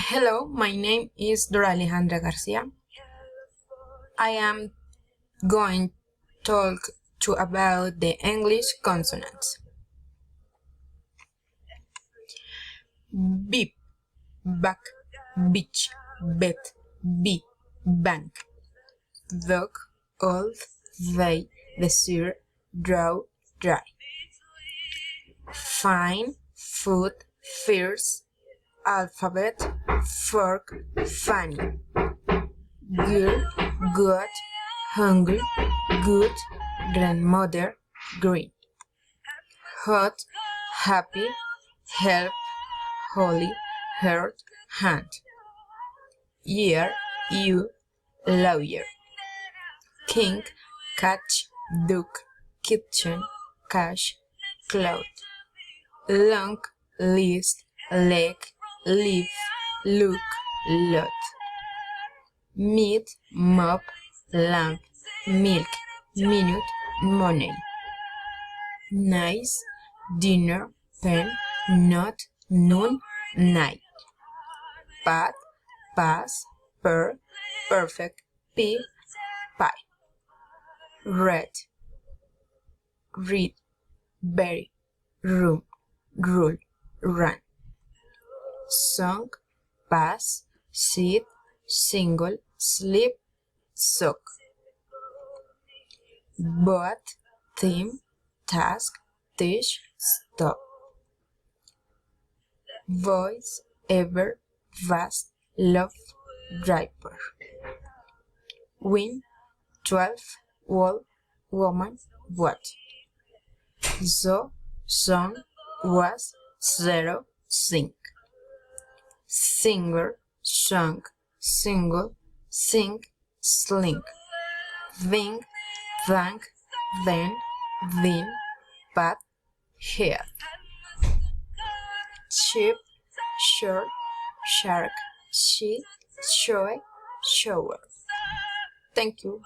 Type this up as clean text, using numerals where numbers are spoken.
Hello, my name is Dora Alejandra Garcia. I am going to talk to about the English consonants. Beep, back, beach, bed, bee, bank, dog, old, they, desire, draw, dry. Fine, food, fierce, alphabet, fork, funny. Girl, good, hungry, good, grandmother, green. Hot, happy, help, holy, hurt, hand. Year, you, lawyer. King, catch, duck, kitchen, cash, cloud. Long, list, leg, leaf, look, lot. Meat, mop, lamp, milk, minute, money. Nice, dinner, pen, not, noon, night. Path, pass, per, perfect, pig, pie. Red, read, berry, room, rule, run. Song, pass, sit, single, sleep, sock. Boat, theme, task, teach, stop. Voice, ever, vast, love, driver. Win, 12, wall, woman, what? So, song, was, 0, sing. Singer, song, single, sing, sling. Thing, thank, then, pat, head. Sheep, short, shark, sheet, shoe, shower. Thank you.